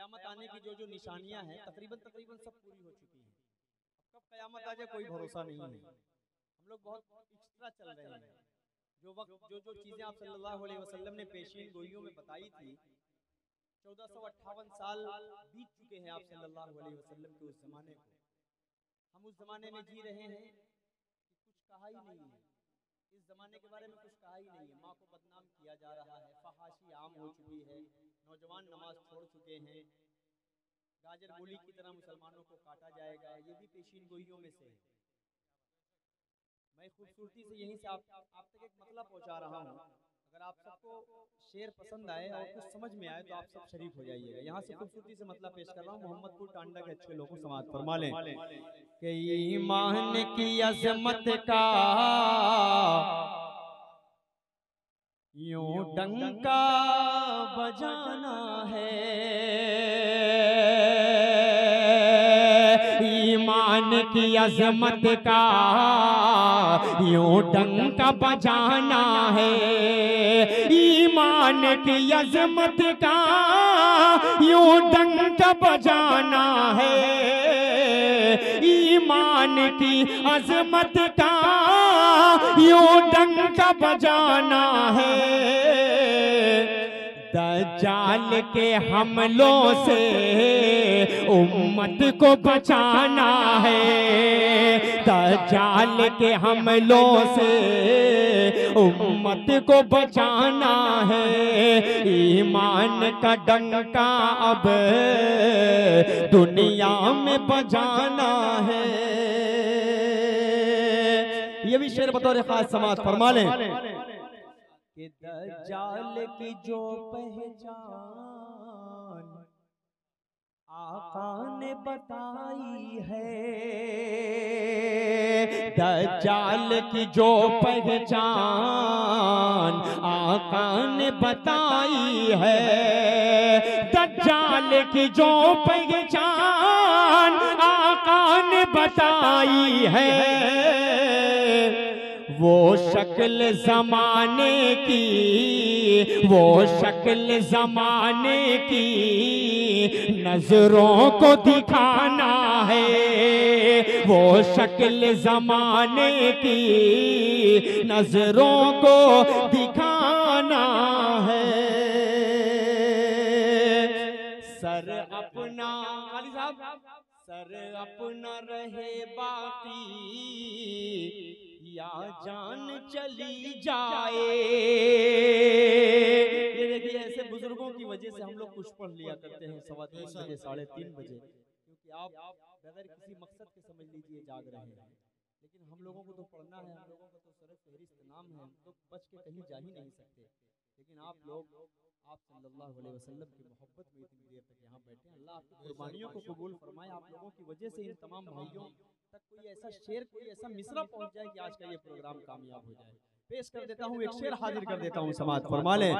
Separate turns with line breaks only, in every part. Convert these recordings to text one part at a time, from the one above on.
कयामत आने की जो निशानियां हैं तकरीबन सब पूरी हो चुकी हैं। अब कब कयामत आ जाए कोई भरोसा नहीं है। हम लोग बहुत एक्स्ट्रा चल रहे हैं। जो चीजें आप सल्लल्लाहु अलैहि वसल्लम ने पेशीन गोइयों में बताई थी, 1458 साल बीत चुके हैं आप सल्लल्लाहु अलैहि वसल्लम के उस जमाने को। हम उस जमाने में जी रहे हैं कि कुछ कहा ही नहीं है, इस जमाने के बारे में कुछ कहा ही नहीं है। माँ को बदनाम किया जा रहा है, फहाशी आम हो चुकी है, नौजवान नमाज छोड़ चुके हैं, गाजर मूली की तरह मुसलमानों को काटा जाएगा, ये भी पेशीन गोइयों में से है। मैं खूबसूरती से यहीं से आप तक एक मतलब पहुंचा रहा हूँ। अगर आप सबको शेर पसंद आए और कुछ समझ में आए तो आप सब शरीक हो जाइएगा। यहाँ से खूबसूरती से मतलब पेश कर रहा हूँ। मोहम्मदपुर टांडा के अच्छे लोगों समाज फरमा लें कि ईमान की अजमत का यूं डंका बजाना है, ईमान की अजमत का यूं डंका बजाना है, ईमान की अजमत का यूं डंका बजाना है, ईमान की अजमत का यूं डंका बजाना है। दज्जाल के हमलों से उम्मत को बचाना है, दज्जाल के हमलों से उम्मत को बचाना है, ईमान का डंका अब दुनिया में बजाना है। ये भी शेर बतौर खास समाज फरमा लें कि दज्जाल की जो पहचान आका ने बताई है, दज्जाल की जो पहचान आका ने बताई है, दज्जाल की जो पहचान आका ने बताई है, वो शक्ल ज़माने की, वो शक्ल ज़माने की नजरों को दिखाना है, वो शक्ल ज़माने की नजरों को दिखाना है। सर अपना खाली साहब, सर अपना रहे बाकी या जान चली जाए। ये देखिए ऐसे बुजुर्गों की वजह से हम लोग कुछ पढ़ लिया करते हैं 3:15 बजे 3:30 बजे, क्योंकि आप बगैर किसी मकसद के समझ लीजिए जाग रहे हैं, लेकिन हम लोगों को तो पढ़ना है, हम लोगों का तो सर फहरिस्त नाम है, हम तो बच के कहीं जा ही नहीं सकते। लेकिन आप लोग आप सल्लल्लाहु अलैहि वसल्लम की मोहब्बत में इतनी देर तक यहाँ बैठे हैं, अल्लाह आपकी कुर्बानियों को कबूल फरमाए। आप लोगों की वजह से इन तमाम भाइयों तक कोई ऐसा शेर, कोई ऐसा मिसरा पहुंच जाए कि आज का ये प्रोग्राम कामयाब हो जाए। पेश कर देता हूँ, एक शेर हाजिर कर देता हूँ समाज फरमा लें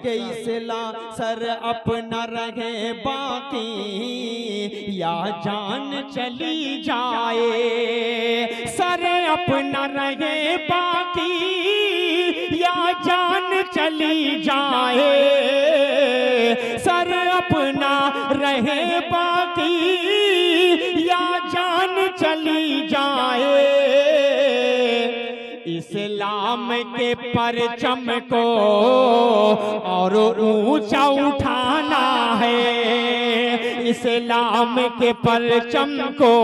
कि इस्ला सर अपना रहे बाकी या जान चली जाए, सर अपना रहे बाकी या जान चली जाए, सर अपना रहे बाकी या जान चली जाए, इस्लाम के परचम को और ऊंचा उठाना है, इस्लाम के परचम को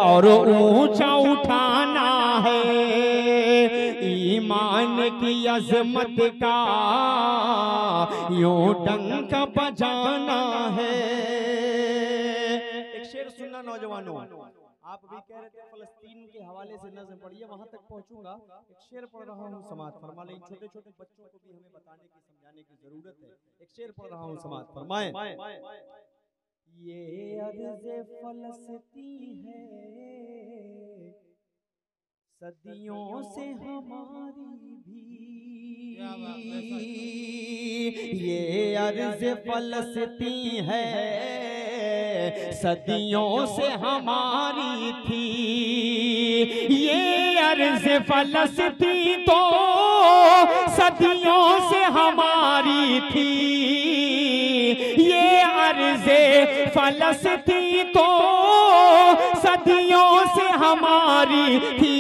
और ऊंचा उठाना है, ईमान की अजमत का यूं डंका बजाना है। एक शेर सुनना नौजवानों, आप भी कह रहे थे फलस्तीन के हवाले से नज़्म पढ़िए, वहां तक पहुंचूंगा। एक शेर पढ़ रहा हूँ समाज फरमा लें, छोटे छोटे बच्चों को भी हमें बताने की समझाने की जरूरत है। एक शेर पढ़ रहा हूँ समाज फरमाएं, ये अर्ज़े फलस्तीन है सदियों से हमारी भी, ये अर्ज़े फलस्तीन है सदियों से हमारी थी, ये अर्ज़े फलस्तीन तो सदियों से हमारी थी, ये अर्ज़
अर्ज़े फ़लस्तीन तो सदियों से हमारी थी।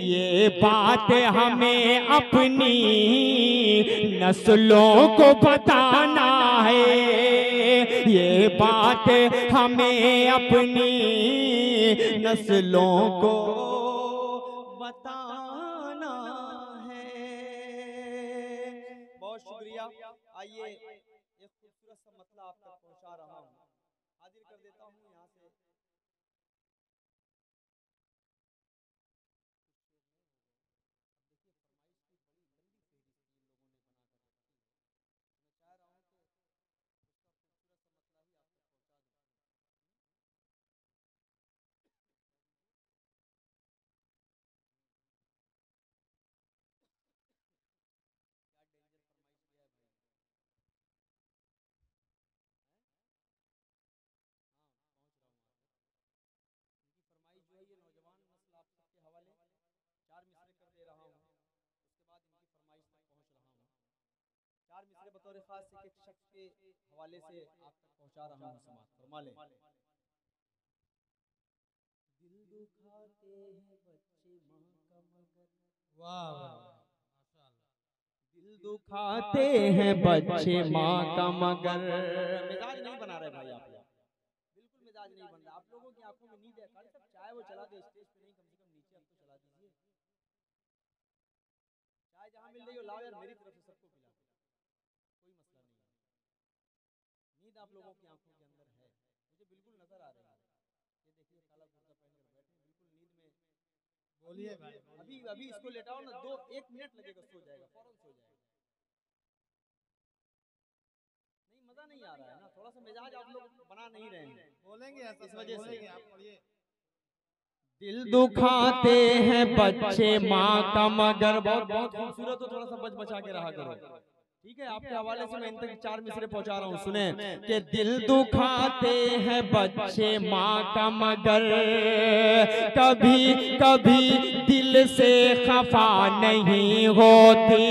ये बात हमें अपनी नस्लों को बताना है, ये बात हमें अपनी नस्लों को
बताना है। बहुत शुक्रिया। आइए एक खूबसूरत सा मतलब आप तक पहुंचा रहा हूँ, हाजिर कर देता हूँ यहाँ से। जो है ये नौजवान नस्ल आप सबके हवाले 4 मिसरे कर दे रहा हूँ, उसके बाद इनकी फरमाइश तक पहुँच रहा हूँ। 4 मिसरे बतौर खास एक शख्स के हवाले से आप तक पहुँचा रहा हूँ। समाज फरमा लें। दिल दुखाते हैं बच्चे माँ का मगर, वाह वाह, दिल दुखाते हैं बच्चे माँ का मगर। मिजाज नहीं बना रहे भाई आप लोग, बिल्कुल मिजाज नहीं बन रहा। आप लोगों की आंखों में नींद है। खाली सब चाय वो चला दे स्टेज पे, नहीं कम से कम नीचे अब तो चला दीजिए। चाय जहाँ मिल रही हो लाओ यार, मेरी तरफ से सबको पिला दो, कोई मसला नहीं है। नींद आप लोगों की आंखों के अंदर है, मुझे बिल्कुल नजर आ रही है। ये देखिए काला कुर्ता पहनकर बैठे, बिल्कुल नींद में। बोलिए भाई, अभी अभी इसको लेटाओ ना, 1 मिनट लगेगा, सो जाएगा, फौरन सो जाएगा। नहीं मजा नहीं आ रहा है ना, थोड़ा सा मिजाज आप लोग बना नहीं रहे हैं, बोलेंगे इस वजह से। आप पढ़िए। दिल दुखाते हैं बच्चे माँ का मगर। बहुत बहुत खूबसूरत हो, थोड़ा सा बच बचा के रहा करो, ठीक है। आपके हवाले से मैं इन तक 4 मिसरे पहुंचा रहा हूँ, सुने कि दिल दुखाते हैं बच्चे माँ का मगर, कभी कभी दिल से खफा नहीं होती।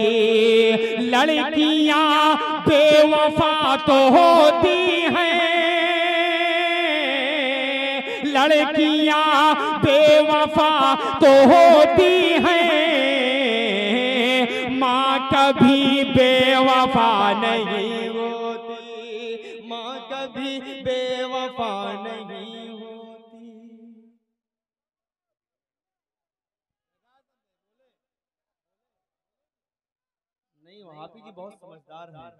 लड़कियां बेवफा तो होती हैं, लड़कियां बेवफा तो होती हैं, माँ कभी बेवफा नहीं होती, माँ कभी बेवफा नहीं होती। नहीं वहापी जी बहुत समझदार हैं,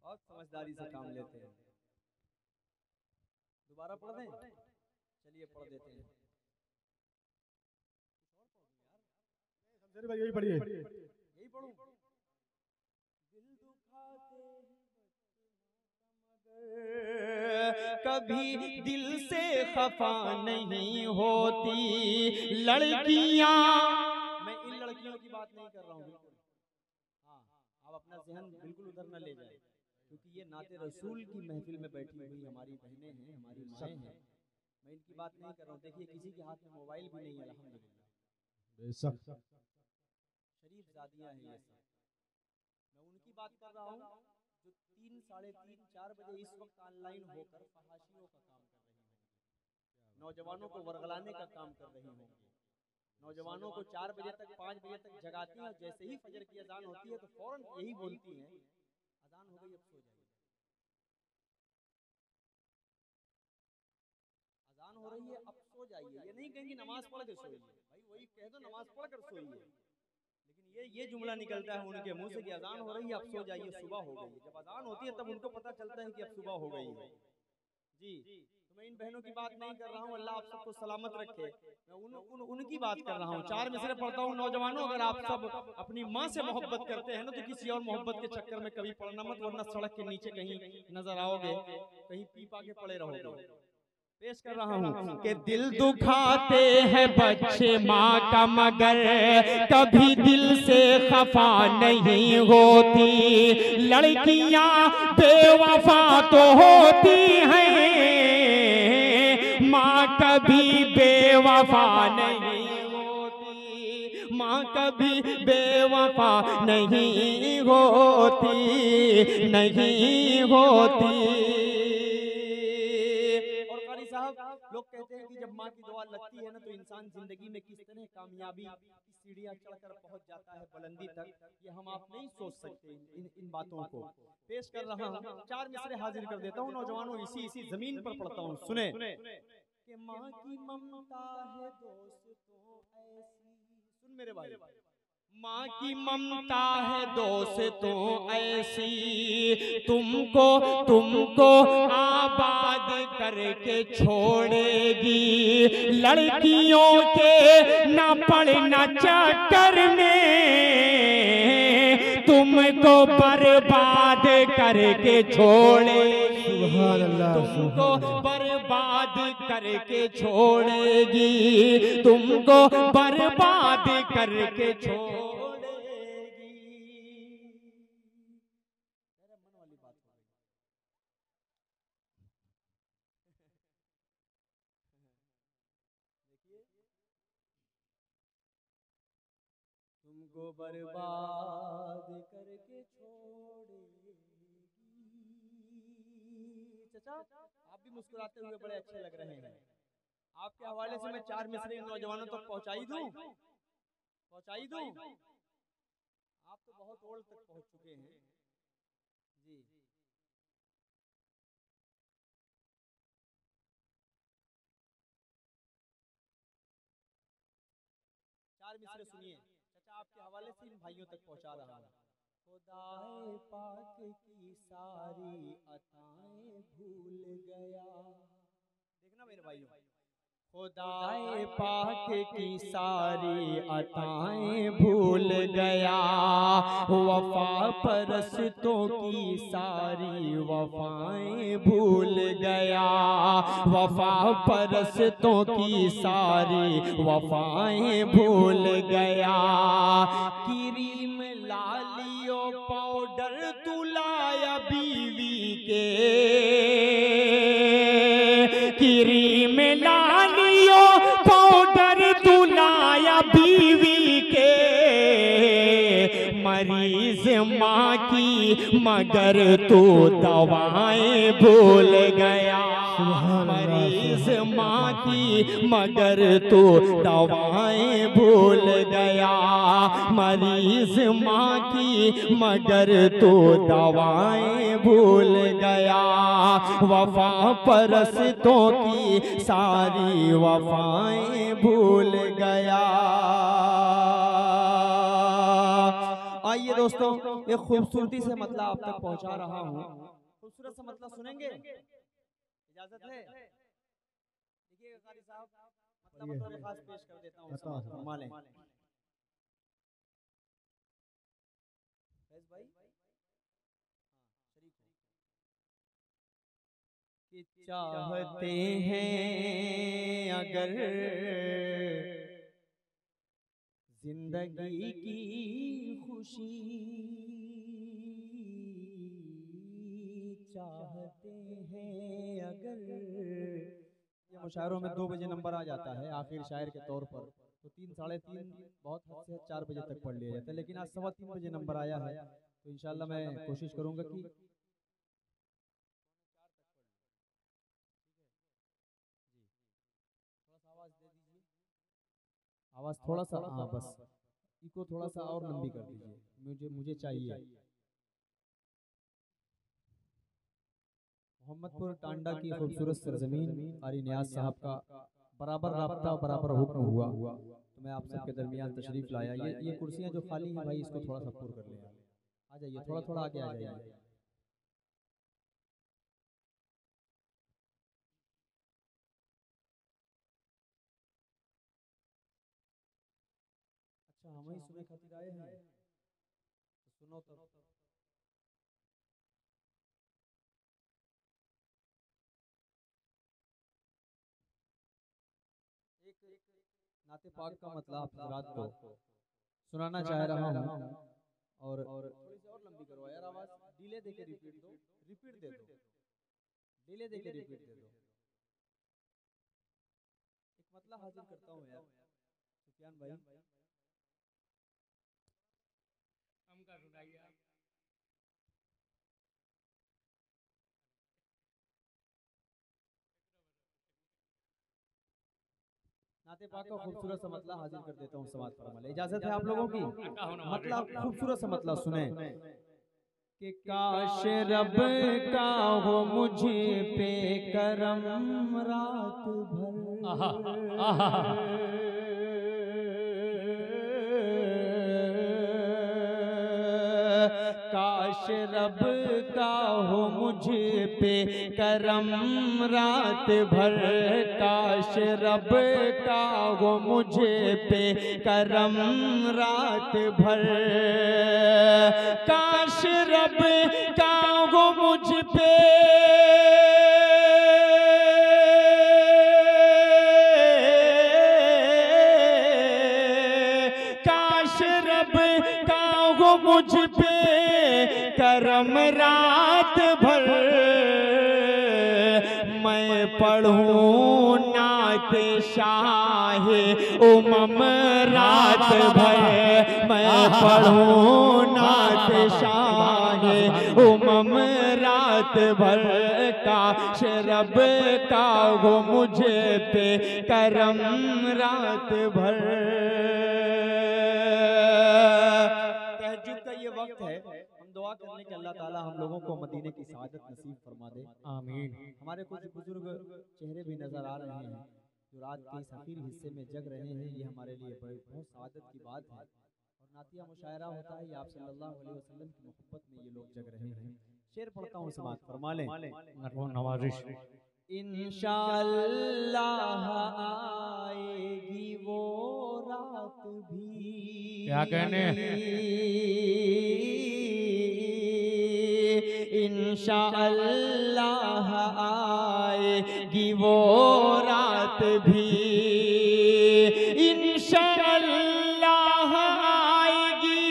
बहुत समझदारी से काम लेते हैं। दोबारा पढ़ दें? चलिए पढ़ देते हैं। यही पढ़िए, यही पढ़ूं। दिल दुखाते कभी दिल से खफा नहीं होती। लड़कियां, मैं इन लड़कियों की बात नहीं कर रहा हूँ, बिल्कुल। हाँ, आप अपना ज़हन बिल्कुल उधर न ले जाए, क्योंकि ये नाते रसूल की महफिल में बैठी हुई हमारी बहनें हैं, हमारी माएँ हैं। मैं इनकी बात नहीं कर रहा हूँ। देखिए किसी के हाथ में मोबाइल भी नहीं है, अल्हम्दुलिल्लाह, शरीफ जादियाँ हैं ये सब। मैं उनकी बात कर रहा हूँ जो 3, साढ़े 3, 4 बजे इस वक्त ऑनलाइन होकर फहाशियों का काम कर रही होंगी, नौजवानों को वर्गलाने का काम कर रही होंगी, नौजवानों को 4 बजे तक 5 बजे तक जगाती हैं। जैसे ही फजर की अजान होती है तो फौरन यही बोलती हैं, अजान हो गई अब सो जाइए। अजान हो रही है अब सो जाइए, ये नहीं कहेंगी नमाज पढ़ के सोइए, भाई वही कह दो नमाज पढ़ कर सोइए। लेकिन ये जुमला निकलता है उनके मुंह से कि अजान हो रही है अब सो जाइए, सुबह हो गई है। जब अजान होती है तब उनको पता चलता है कि अब सुबह हो गई है। जी, तो मैं इन बहनों की बात नहीं कर रहा हूँ, अल्लाह आप सबको सलामत रखे। मैं उनकी बात कर रहा हूँ। 4 मिसरे पढ़ता हूँ। नौजवानों, अगर आप सब अपनी माँ से मोहब्बत करते हैं ना, तो किसी और मोहब्बत के चक्कर में कभी पड़ना मत, वरना सड़क के नीचे कहीं नजर आओगे, कहीं पीपा के पड़े रहोगे। पेश कर रहा हूँ कि दिल दुखाते हैं बच्चे माँ का मगर, कभी दिल से खफा नहीं होती। लड़कियां बेवफा तो होती हैं, माँ कभी बेवफा नहीं होती, माँ कभी
कभी बेवफा नहीं होती, नहीं होती।
और कारी साहब, लोग कहते हैं कि जब माँ की दुआ लगती है ना तो इंसान जिंदगी में किस तरह कामयाबी की सीढ़ियाँ चढ़कर पहुंच जाता है बुलंदी तक, ये हम आप नहीं सोच सकते। इन बातों को पेश कर रहा हूँ, 4 मिसरे हाजिर कर देता हूँ नौजवानों, इसी जमीन पर पढ़ता हूँ, सुने कि माँ की ममता है दोस्तों ऐसी, सुन मेरे भाई,
माँ की ममता है दोस्तों ऐसी, तुमको तुमको आबाद करके छोड़ेगी, लड़कियों के न पड़ना चक्कर में तुमको बर्बाद करके छोड़ेगी, तुमको बर्बाद करके छोड़ेगी, तुमको बर्बाद करके छोड़ेगी।
मन वाली बात हो गई। देखिए, तुमको बर्बाद करके छोड़ेगी। चाचा, आप भी मुस्कुराते हुए बड़े अच्छे लग रहे हैं। आपके हवाले से मैं 4 मिसरे नौजवानों तक पहुंचाई दूं, पहुंचाई दूं। आप तो बहुत ओल्ड तक पहुंच चुके हैं जी। 4 मिसरे सुनिए चाचा, आपके हवाले से इन भाइयों तक पहुंचा रहा हूँ। खुदाए पाक की सारी अताएं भूल गया, देखना मेरे भाइयों, खुदाए पाक की सारी अताएं भूल गया, वफा परस्तों की सारी वफाएं भूल गया, वफा परस्तों की सारी वफाएं भूल गया, क्रीम लालियो पाउडर तुलाया बीवी के, क्रीम लालियो पाउडर तुलाया बीवी के, मरीज माँ की मगर तू दवाएं भूल गया, मरीज माँ की मगर तू दवाएं भूल गया, मरीज माँ की मगर तू दवाएं भूल गया, वफा परस्तों की सारी वफाएं भूल गया। आइए दोस्तों, एक खूबसूरती से मतलब आप तक पहुंचा रहा हूँ, खूबसूरत सा मतलब सुनेंगे, इजाजत है? देखिए कारी साहब, मतलब बतौर खास पेश कर देता हूँ, फरमा लें फैज भाई, शरीक हो कि चाहते हैं अगर जिंदगी की खुशी, चाहते हैं अगर, ये मुशायरों में 2 बजे नंबर आ जाता है आखिर शायर के तौर पर, तो 3 साढ़े 3 बहुत हद से 4 बजे तक पढ़ लिया जाता है, लेकिन आज 3:15 बजे नंबर आया है, तो इंशाल्लाह मैं कोशिश करूंगा कि आवाज दे दीजिए, आवाज थोड़ा सा, हाँ बस इको थोड़ा सा और लंबी कर दीजिए, मुझे चाहिए। मोहम्मदपुर टांडा की खूबसूरत सरजमीन कारी नियाज साहब का बराबर राब्ता बराबर हुक्म हुआ, तो मैं आप सबके दरमियान तशरीफ लाया। ये कुर्सियां जो खाली हैं भाई, इसको थोड़ा सा पुर कर लें, आ जाइए, थोड़ा थोड़ा आगे आ जाइए। अच्छा, हम ही सुने खातिर आए हैं, तो सुनो तब। एक नाते पाक का मतलब आप हजरात को सुनाना चाह रहा हूँ, और थोड़ी सी और लंबी करो यार आवाज, डिले देके रिपीट दो, रिपीट दे दो, डिले देके रिपीट दे दो। एक मतलब हाजिर करता हूँ यार सुफियान भाई, नाते पाक का खूबसूरत सा मतलब हाजिर कर देता हूँ, समाज फरमाले। इजाजत है आप लोगों की? मतलब खूबसूरत सा मतलब सुने कि काश रब का हो मुझे पे करम रात भर, काश रब का हो मुझे पे करम रात भर, काश रब का हो मुझे पे करम रात भर, काश रब का हो मुझ पे मुझ पे करम रात भर, मैं पढ़ूं नाते शाहे उमम रात भर, मैं पढ़ूं नाते शाहे उमम रात भर, काश रब का हो मुझे पे करम रात भर। ये वक्त है हम दुआ करने के अल्लाह ताला हम लोगों को मदीने की सआदत नसीब फरमा दे, आमीन। हमारे कुछ बुजुर्ग चेहरे भी नजर आ रहे हैं जो रात के इस हकीर हिस्से में जग रहे हैं, ये हमारे लिए बहुत सआदत की बात है। और नातिया मुशायरा होता है, आप सल्लल्लाहु अलैहि वसल्लम की मोहब्बत में ये लोग जग रहे हैं। शेर पढ़ता हूँ, समाअत फरमा लें।
नवाजिश
इंशाअल्लाह आएगी वो रात भी,
क्या कहने,
इंशाअल्लाह आएगी वो रात भी, इंशाअल्लाह आएगी,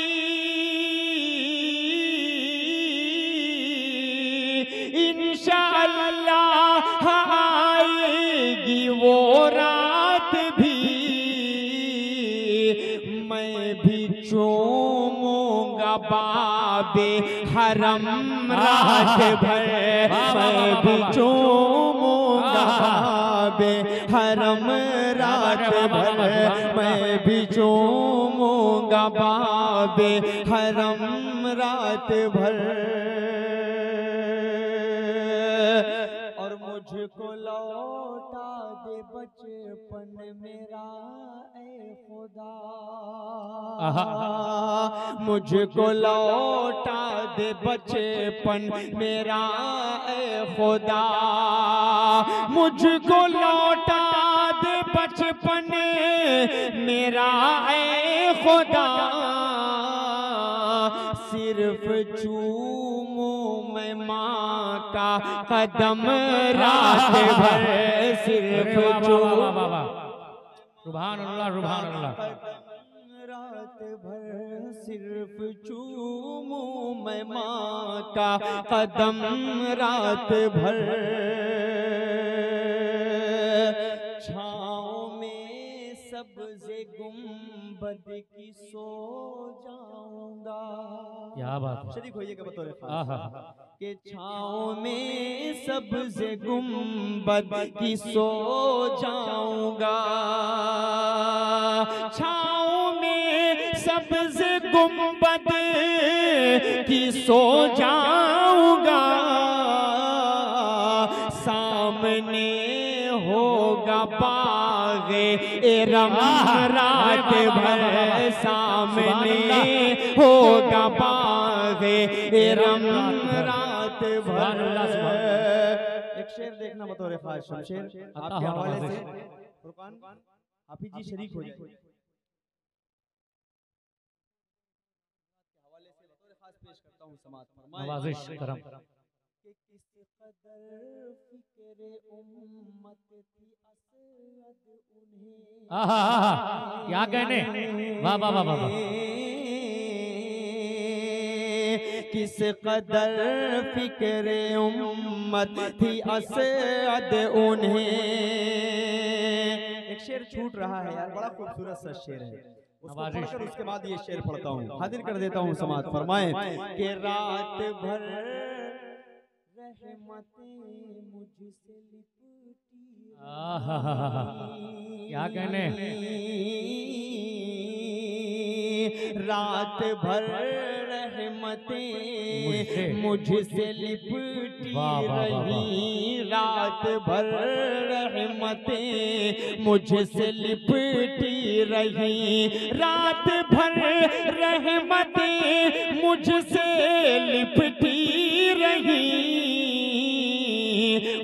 इंशाअल्लाह आएगी वो रात भी, मैं भी चूमूंगा बाबे हरम रात भर, मैं भी चूमूंगा बाबे हरम रात भर, मैं भी चूमूंगा बाबे हरम रात भर, और मुझको लौटा दे बचपन मेरा ऐ खुदा, मुझको लौटा दे बचपन मेरा ऐ खुदा, मुझको लौटा दे बचपन मेरा ऐ खुदा, सिर्फ चूमूं मैं माँ का कदम रात भर, सिर्फ चूमूं
सुभान अल्लाह सुभान अल्लाह
रात भर, सिर्फ चूमूं मैं माँ का कदम रात भर, छाँव में सब्ज़े गुंबद की सो जाऊंगा।
क्या बात,
शरीक होइएगा बतौर खास के छाँव में सब्ज़े गुंबद की सो जाऊंगा, छाँव में सब्ज़े गुंबद की सो जाऊंगा, सामने होगा बाग़े इरम रात भर, सामने होगा बाग़े इरम रात भर। एक शेर देखना बतौर खास शमशेर आपके हवाले से, फुरकान हाफिज जी शरीक हो जाए हवाले से बतौर खास पेश करता हूँ, समाअत फरमाएं।
नवाजिश करम
कि किस कदर फिक्रे उम्मत थी असद उन्हें,
क्या कहने, वाह वाह वाह वाह,
किस कदर फिक्रे उम्मत थी असद उन्हें। एक शेर छूट रहा है यार, बड़ा खूबसूरत सा शेर है, उसको पढ़कर उसके बाद ये शेर पढ़ता हूँ, हाजिर कर देता हूँ, समाअत फरमाएं। कि रात भर रहमतें मुझसे लिपटी
क्या कहने,
रात भर रहमतें मुझसे लिपटी रही, रात भर रहमतें मुझसे लिपटी रही, रात भर रहमतें मुझसे लिपटी रही,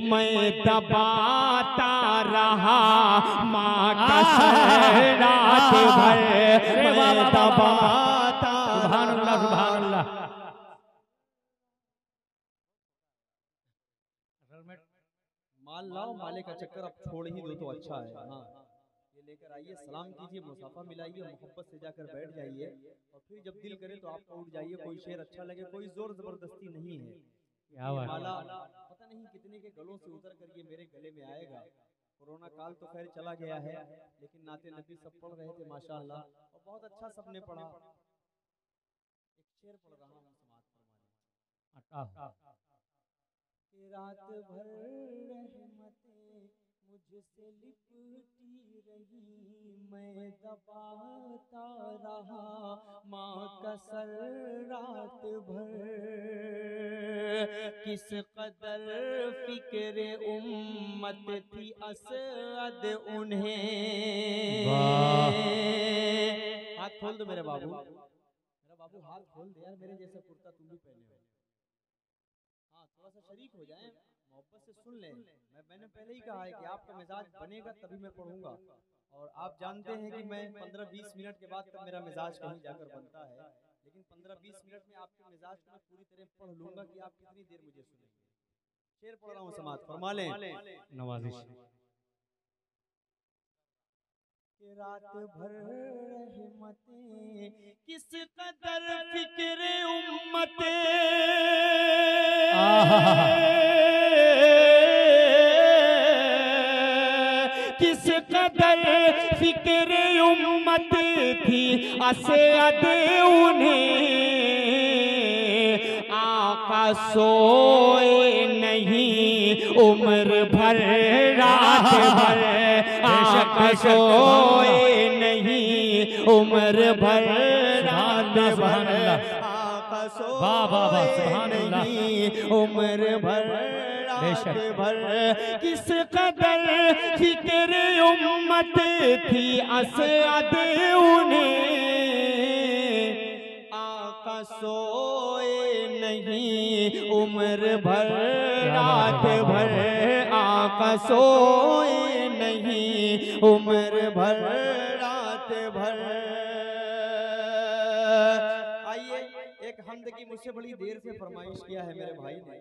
मैं दबाता रहा माँ का सर रात भर, मैं दबाता।
सुभान अल्लाह, सुभान अल्लाह।
माल लाओ, माले का चक्कर अब छोड़ ही दो तो अच्छा है। हाँ, ये लेकर आइए, सलाम कीजिए, मुसाफा मिलाइए, मोहब्बत से जाकर बैठ जाइए और फिर जब दिल करे तो आपको उठ जाइए। कोई शेर अच्छा लगे, कोई जोर जबरदस्ती नहीं है।
क्या
ये
बात,
माला पता नहीं कितने के गलों से उतर कर ये मेरे गले में आएगा। कोरोना काल तो खैर चला गया है, लेकिन नाते नबी सब पढ़ रहे थे माशाअल्लाह, और बहुत अच्छा सबने पढ़ा। एक शेर पढ़ रहा हूँ, समाज फरमाने। रात भर रहमतें मुझसे लिपटी रही, मैं दबाता रहा माँ का सर रात भर, किस कदर फिक्र उम्मत थी असद उन्हें। हाथ खोल दो मेरे बाबू, मेरा बाबू हाथ खोल दे यार, मेरे जैसा कुर्ता तुम भी पहने हो। हाँ, थोड़ा सा शरीक हो जाए, मोहब्बत से सुन लें। मैंने पहले ही कहा है कि आपका मिजाज बनेगा तभी मैं पढ़ूंगा, और आप जानते हैं कि मैं 15-20 मिनट के बाद तब मेरा मिजाज कहीं जाकर बनता है, लेकिन 15-20 मिनट में आपके मिजाज को मैं पूरी तरह पढ़ लूंगा कि आप कितनी देर मुझे सुनेंगे। शेर पढ़ रहा हूँ, समाज फरमा लें।
नवाजिश।
रात भर रहमतें किस कदर फिक्र उम्मतें, किस कदर फिक्र उम्मत थी असद उन्हें, आका सोए नहीं उम्र भर रात भर, आका सोए नहीं उम्र भर रात भर, आका सोए नहीं उम्र भर रात भर, किस कदर फिक्र उम्मत थी असद उन्हें, आका सोए नहीं उम्र भर रात भर, आका सोए नहीं उम्र भर रात भर। आइए, एक हमद की मुझसे बड़ी देर से फरमाइश किया है मेरे भाई ने,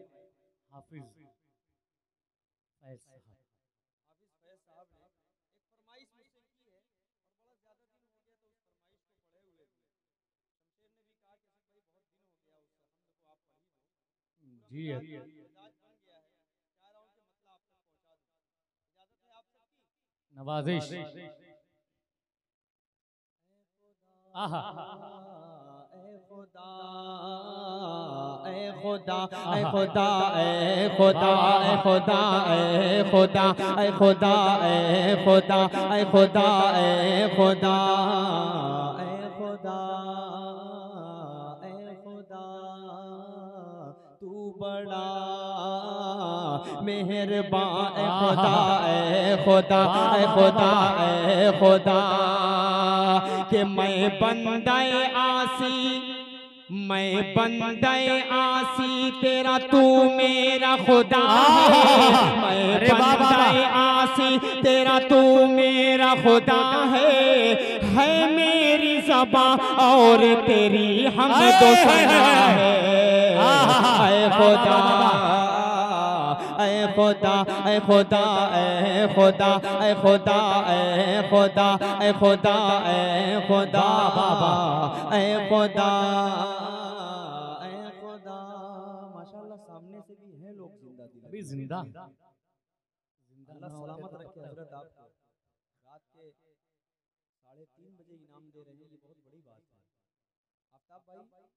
हाफिज फैज साहब ने एक फरमाइश मुझसे की है, और बड़ा ज्यादा दिन हो गया तो उस फरमाइश को पढ़े हुए थे। शमशेर ने भी कहा कि भाई बहुत दिन हो गया, उस हमद को आप पढ़ ही दो।
जी
मिजाज बन गया है, चाह रहा हूँ कि मतलब आप तक पहुंचा दूं। इजाजत है आप सबकी?
नवाजिश। आहा,
ए खुदा, ए खुदा, ए खुदा, ए खुदा, ए खुदा, ए खुदा, ए खुदा, ए खुदा, ए खुदा, ए खुदा, ए खुदा, तू बड़ा मेहरबान, ए खुदा, ए खुदा, ए खुदा, ए खुदा, कि मैं बंदाए आसी, मैं बंदाए आसी तेरा, तू मेरा खुदा है, मैं बंदाए आसी तेरा, तू मेरा खुदा है मेरी ज़बां और तेरी हमदो सना है। ऐ खुदा, ऐ खुदा, ऐ खुदा, ऐ खुदा, ऐ खुदा, ऐ खुदा, ऐ खुदा, ऐ खुदा, ऐ खुदा, ऐ खुदा। माशाअल्लाह, सामने से भी हैं लोग जिंदा दिल,
अभी जिंदा।
अल्लाह सलामत रखे हजरत आपको। रात के 3:30 बजे इनाम दे रहे हैं, ये बहुत बड़ी बात है। आफ्ताब भाई, एक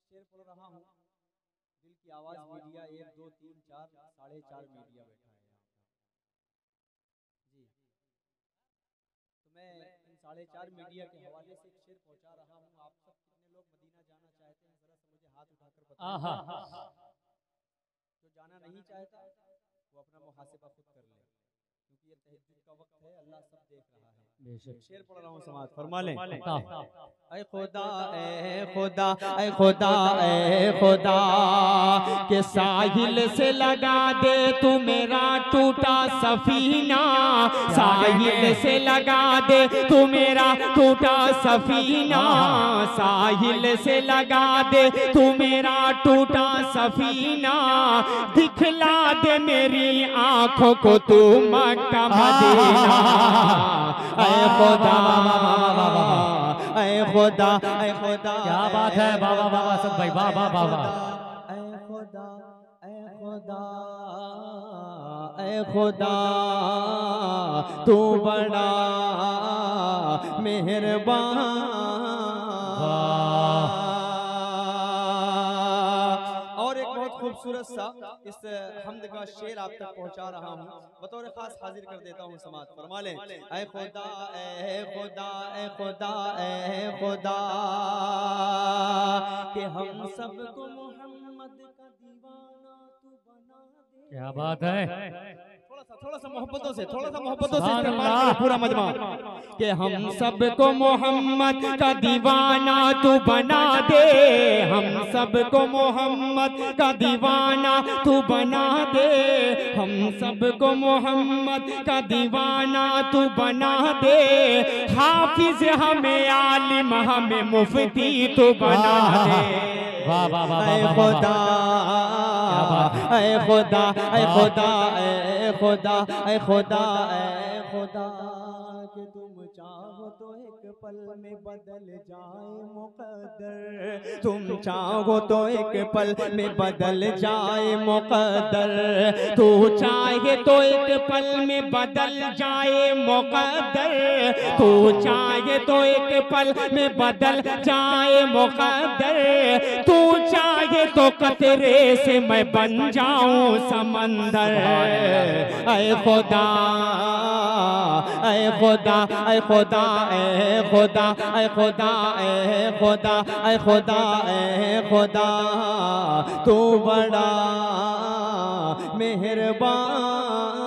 शेर पढ़ रहा हूँ, दिल की आवाज मीडिया 1 2 3 4 4.5 मीडिया बैठा है जी। तो मैं इन 4.5 मीडिया के हवाले से एक शेर पहुंचा रहा हूँ। आप सब कितने लोग मदीना जाना चाहते हैं, जरा सा मुझे हाथ उठाकर बताएं। जो जाना नहीं चाहता वो अपना मुहासिबा खुद कर ले, क्योंकि ये तहज्जुद का वक्त है, अल्लाह सब देख रहा है। शेर पढ़ रहा हूँ, समाज फरमा लें। ऐ खुदा ऐ खुदा ऐ खुदा ऐ खुदा के साहिल से लगा दे तू मेरा टूटा सफीना, साहिल से लगा दे तू मेरा टूटा सफीना, साहिल से लगा दे तू मेरा टूटा सफीना, दिखला दे मेरी आंखों को तू मक्का मदीना। ऐ खुदा ऐ खुदा ऐ खुदा,
क्या बात है बाबा बाबा सब भाई, वाह वाह वाह।
ऐ खुदा ऐ खुदा ऐ खुदा तू बड़ा मेहरबान। और एक बहुत खूबसूरत सा इस हमद का शेर आप तक पहुंचा रहा हूँ, बतौर खास हाजिर कर देता हूँ, समाज फरमा लें। ऐ खुदा ऐ खुदा ऐ खुदा ऐ खुदा कि हम सबको मोहम्मद का दीवाना तू बना दे।
क्या बात है,
थोड़ा सा मोहब्बतों से पूरा मजमा कि हम सबको मोहम्मद का दीवाना तू बना दे, हम सबको मोहम्मद का दीवाना तू बना दे, हम सबको मोहम्मद का दीवाना तू बना दे, हाफिज हमें आलिम हमें मुफ्ती तू बना दे।
वाह वाह वाह।
ऐ खुदा ऐ खुदा ऐ खुदा ऐ खुदा ऐ खुदा ऐ खुदा कि तुम चाहो तो एक पल में बदल जाए मुकद्दर, तुम चाहो तो एक पल में बदल जाए मुकद्दर, तू चाहे तो एक पल में बदल जाए मुकद्दर, तू चाहे तो एक पल में बदल जाए मुकद्दर, तू चाहे तो कतरे से मैं बन जाऊं समंदर। ऐ खुदा ऐ खुदा ऐ खुदा ऐ खुदा ऐ खुदा ऐ खुदा ऐ खुदा ऐ खुदा तू बड़ा मेहरबान।